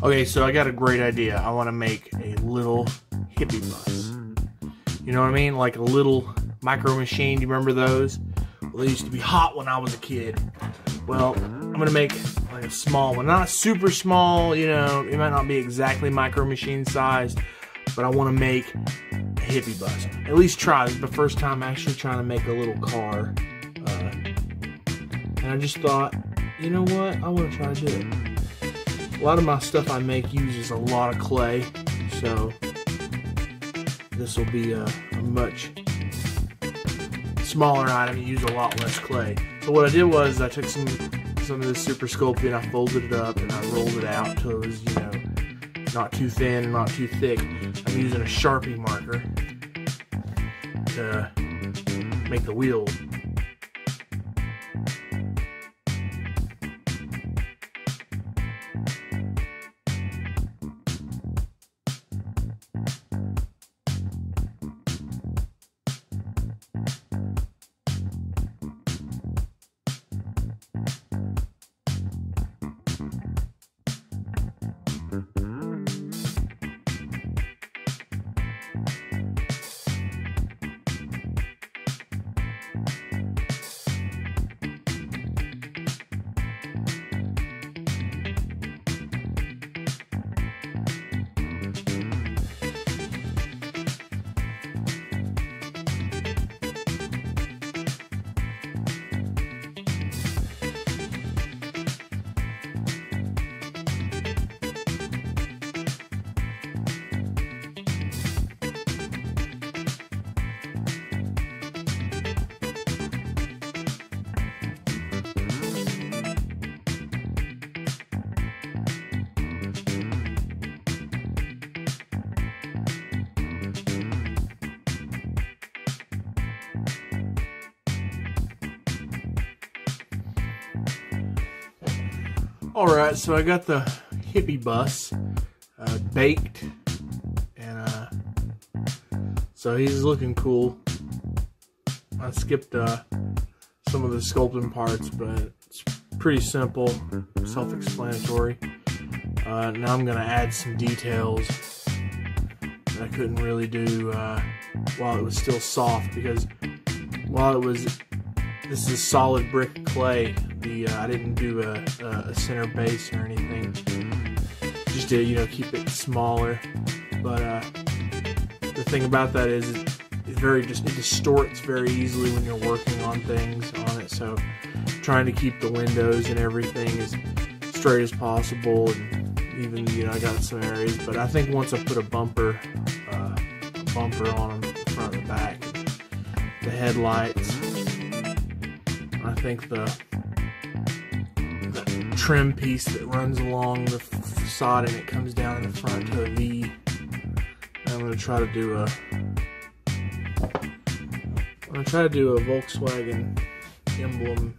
Okay, so I got a great idea. I want to make a little hippie bus. You know what I mean? Like a little micro machine. You remember those? Well, they used to be hot when I was a kid. Well, I'm going to make like a small one. Not super small, you know. It might not be exactly micro machine sized, but I want to make a hippie bus. At least try. This is the first time actually trying to make a little car. And I just thought, you know what? I want to try to do it. A lot of my stuff I make uses a lot of clay, so this will be a much smaller item. You use a lot less clay. So what I did was I took some of this Super Sculpey and I folded it up and I rolled it out until it was, you know, not too thin and not too thick. I'm using a Sharpie marker to make the wheels. Alright, so I got the hippie bus baked, and so he's looking cool. I skipped some of the sculpting parts, but it's pretty simple, self-explanatory. Now I'm going to add some details that I couldn't really do while it was still soft, because while it was, this is solid brick clay, I didn't do a center base or anything, just to, you know, keep it smaller. But the thing about that is it distorts very easily when you're working on things on it, so trying to keep the windows and everything as straight as possible, and even, you know, I got some areas, but I think once I put a bumper on them, the front and the back, the headlights, I think the trim piece that runs along the facade and it comes down in the front to a V. I'm going to try to do a Volkswagen emblem.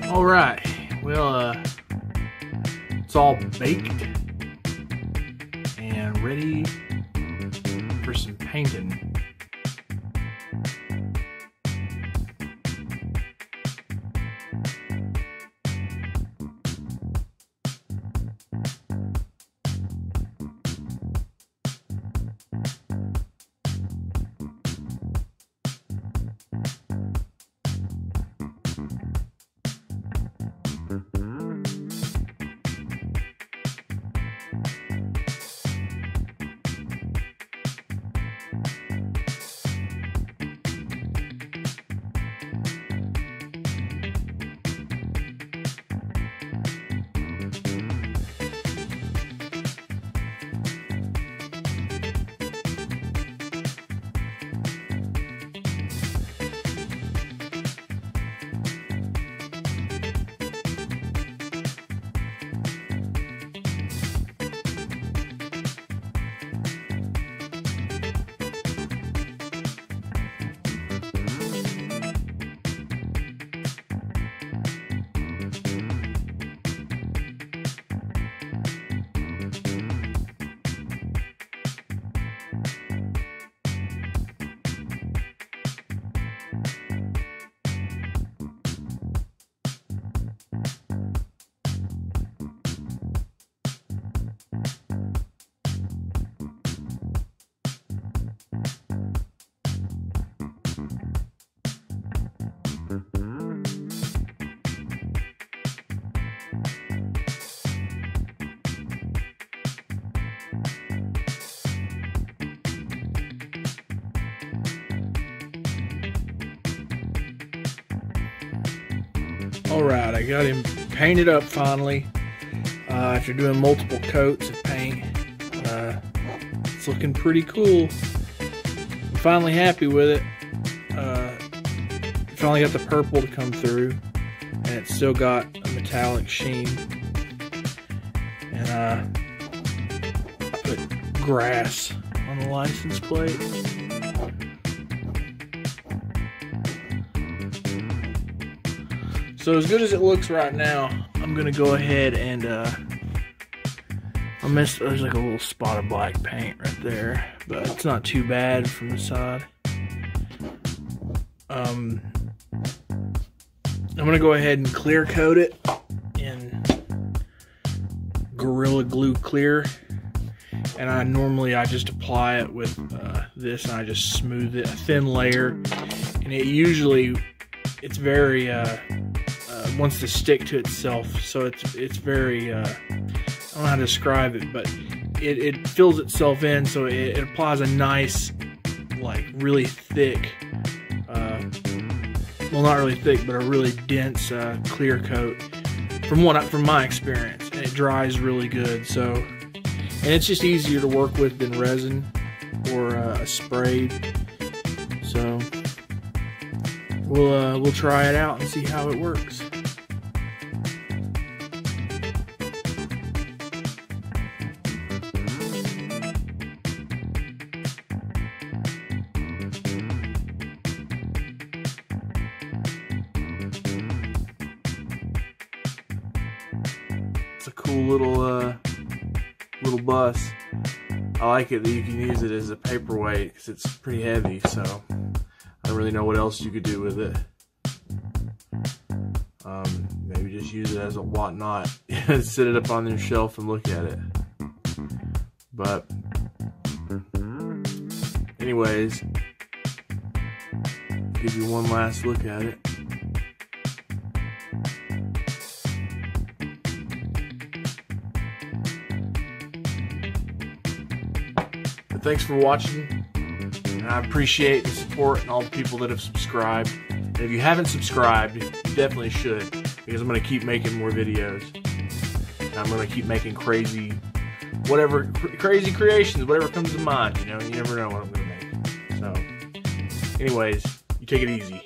Alright, well, it's all baked and ready for some painting. Alright, I got him painted up finally after doing multiple coats of paint. It's looking pretty cool. I'm finally happy with it. Finally got the purple to come through, and it's still got a metallic sheen. And I put grass on the license plate. So as good as it looks right now, I'm gonna go ahead and there's like a little spot of black paint right there, but it's not too bad from the side. I'm gonna go ahead and clear coat it in Gorilla Glue Clear, and I just apply it with this, and I just smooth it, a thin layer, and it's very wants to stick to itself, so it's very I don't know how to describe it, but it fills itself in, so it applies a nice, like, really thick, well, not really thick, but a really dense clear coat from my experience, and it dries really good. So, and it's just easier to work with than resin or a sprayed. So we'll try it out and see how it works. It's a cool little bus. I like it that you can use it as a paperweight because it's pretty heavy, so I don't really know what else you could do with it. Maybe just use it as a whatnot. Sit it up on your shelf and look at it. But anyways, give you one last look at it. But thanks for watching, and I appreciate the support and all the people that have subscribed. And if you haven't subscribed, you definitely should, because I'm going to keep making more videos. And I'm going to keep making crazy creations, whatever comes to mind. You know, you never know what I'm going to make. So, anyways, you take it easy.